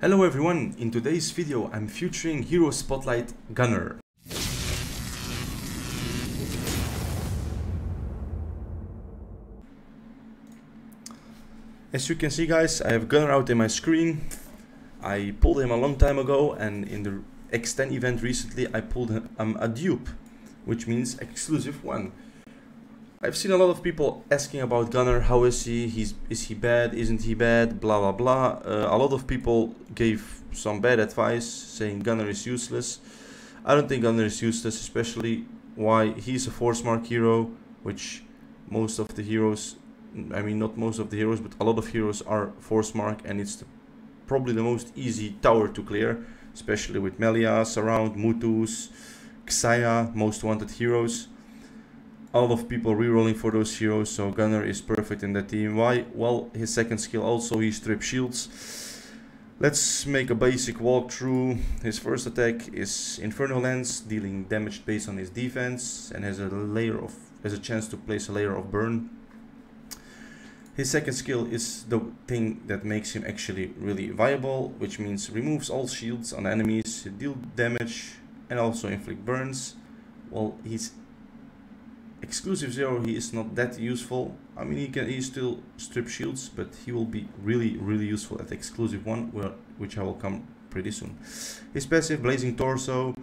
Hello everyone, in today's video I'm featuring Hero Spotlight Gunner. As you can see guys, I have Gunner out in my screen. I pulled him a long time ago, and in the X10 event recently I pulled him a dupe, which means exclusive one. I've seen a lot of people asking about Gunner. How is he? Is he bad? Isn't he bad? Blah blah blah. A lot of people gave some bad advice saying Gunner is useless. I don't think Gunner is useless, especially why he's a force mark hero, which most of the heroes, I mean not most of the heroes, but a lot of heroes are force mark, and it's probably the most easy tower to clear, especially with Melias around, Mutus, Xayah, most wanted heroes. A lot of people rerolling for those heroes, so Gunner is perfect in that team. Why? Well, his second skill also, he strip shields. Let's make a basic walkthrough. His first attack is Inferno Lens, dealing damage based on his defense, and has a chance to place a layer of burn. His second skill is the thing that makes him actually really viable, which means removes all shields on enemies, deal damage, and also inflict burns. Well, he's exclusive 0, he is not that useful. I mean, he still strip shields, but he will be really useful at exclusive 1, which I will come pretty soon. His passive, Blazing Torso.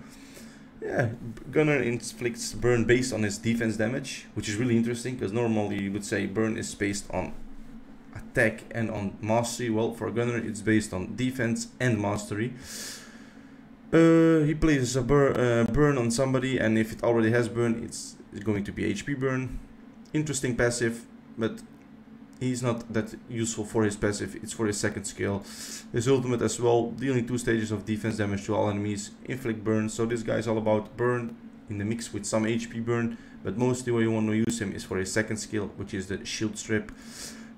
Yeah, Gunner inflicts burn based on his defense damage, which is really interesting, because normally you would say burn is based on attack and on mastery. Well, for Gunner it's based on defense and mastery. He places a burn on somebody, and if it already has burn, it's going to be HP burn. Interesting passive, but he's not that useful for his passive. It's for his second skill. His ultimate as well, dealing 2 stages of defense damage to all enemies, inflict burn. So this guy is all about burn in the mix with some HP burn, but mostly where you want to use him is for his second skill, which is the shield strip.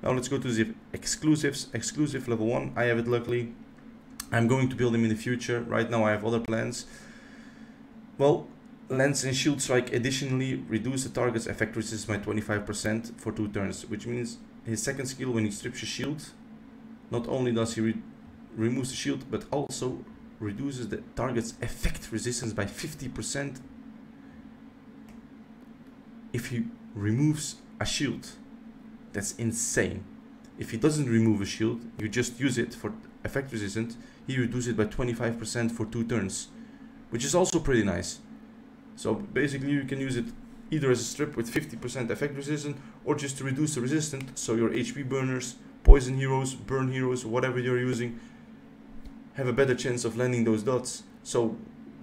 Now let's go to the exclusives. Exclusive level 1, I have it luckily. I'm going to build him in the future. Right now I have other plans. Well, Lens and Shield Strike additionally reduce the target's effect resistance by 25% for 2 turns, which means his second skill, when he strips a shield, not only does he removes the shield, but also reduces the target's effect resistance by 50% if he removes a shield. That's insane. If he doesn't remove a shield, you just use it for effect resistance, he reduces it by 25% for 2 turns, which is also pretty nice. So basically you can use it either as a strip with 50% effect resistance, or just to reduce the resistance, so your HP burners, poison heroes, burn heroes, whatever you're using, have a better chance of landing those dots. So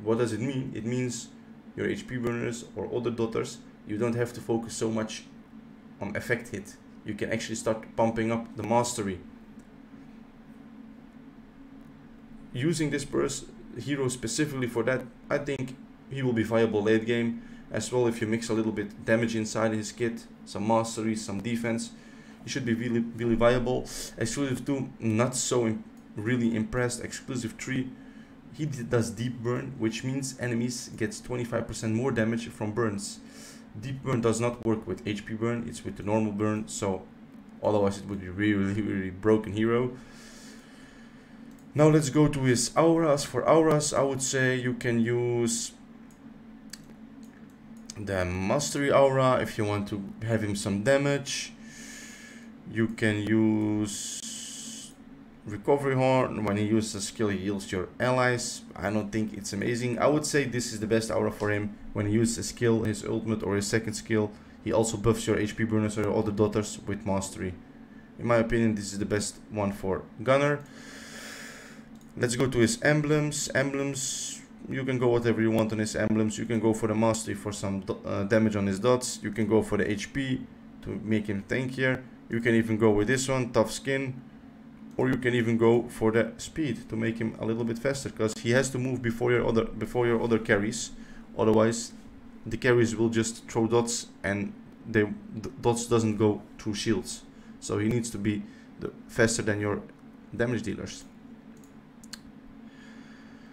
what does it mean? It means your HP burners or other dotters, you don't have to focus so much on effect hit. You can actually start pumping up the mastery. Using this hero specifically for that, I think he will be viable late game. As well, if you mix a little bit damage inside his kit, some mastery, some defense, he should be really viable. Exclusive 2, not so really impressed. Exclusive 3, he does deep burn, which means enemies gets 25% more damage from burns. Deep burn does not work with HP burn, it's with the normal burn, so otherwise it would be really broken hero. Now let's go to his auras. For auras, I would say you can use the mastery aura if you want to have him some damage. You can use recovery horn. When he uses a skill, he heals your allies. I don't think it's amazing. I would say this is the best aura for him. When he uses a skill, his ultimate or his second skill, he also buffs your HP burners or your other daughters with mastery. In my opinion, this is the best one for Gunner. Let's go to his emblems. Emblems, you can go whatever you want on his emblems. You can go for the mastery for some damage on his dots. You can go for the HP to make him tankier. You can even go with this one, tough skin. Or you can even go for the speed to make him a little bit faster, because he has to move before your other carries. Otherwise, the carries will just throw dots, and the dots doesn't go through shields. So he needs to be faster than your damage dealers.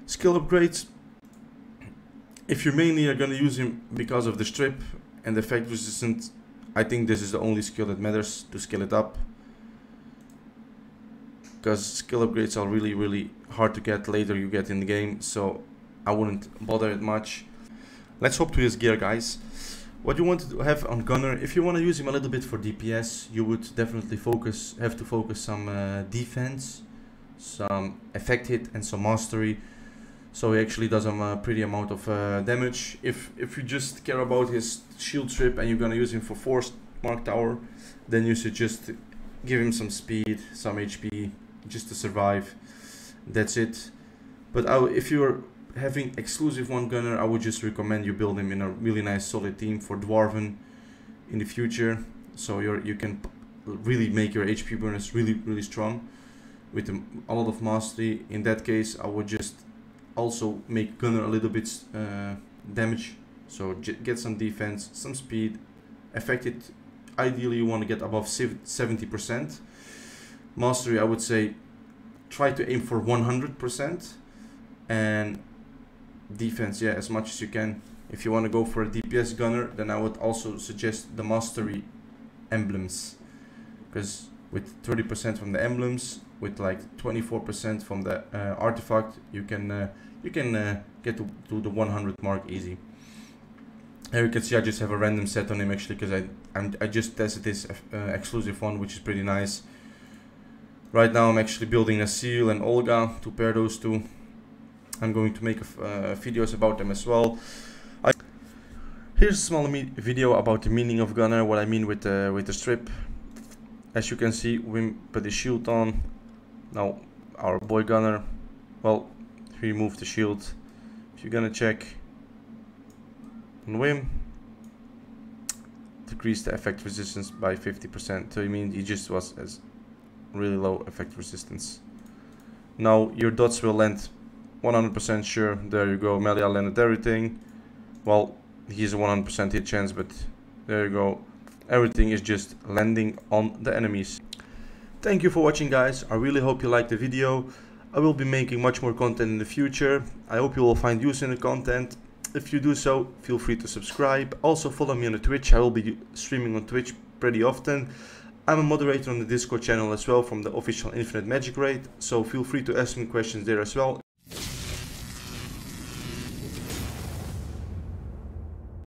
Skill upgrades. If you mainly are going to use him because of the strip and the effect resistance, I think this is the only skill that matters to skill it up. because skill upgrades are really hard to get later you get in the game, so I wouldn't bother it much. Let's hop to his gear, guys. What you want to have on Gunner, if you want to use him a little bit for DPS, you would definitely have to focus some defense, some effect hit, and some mastery. So he actually does a pretty amount of damage. If you just care about his shield strip and you're gonna use him for forced mark tower, then you should just give him some speed, some HP, just to survive. That's it. But if you're having exclusive one gunner, I would just recommend you build him in a really nice solid team for Dwarven in the future, so you can really make your HP burners really strong with a lot of mastery. In that case, I would just also make gunner a little bit damage, so get some defense, some speed, effect it. Ideally you want to get above 70%. Mastery, I would say try to aim for 100%, and defense, yeah, as much as you can. If you want to go for a DPS gunner, then I would also suggest the mastery emblems, because with 30% from the emblems, with like 24% from the artifact, you can get to the 100 mark easy. Here you can see I just have a random set on him actually, because I just tested this exclusive one, which is pretty nice. Right now I'm actually building a Seal and Olga to pair those two. I'm going to make videos about them as well. Here's a small video about the meaning of gunner, what I mean with the strip. As you can see, we put the shield on. Now our boy gunner, well, remove the shield. If you're gonna check on Wim, decrease the effect resistance by 50%. So you mean he just was as really low effect resistance. Now your dots will land 100% sure. There you go. Melia landed everything. Well, he's a 100% hit chance, but there you go. Everything is just landing on the enemies. Thank you for watching, guys. I really hope you liked the video. I will be making much more content in the future. I hope you will find use in the content. If you do so, feel free to subscribe. Also follow me on the Twitch. I will be streaming on Twitch pretty often. I'm a moderator on the Discord channel as well from the official Infinite Magicraid, so feel free to ask me questions there as well.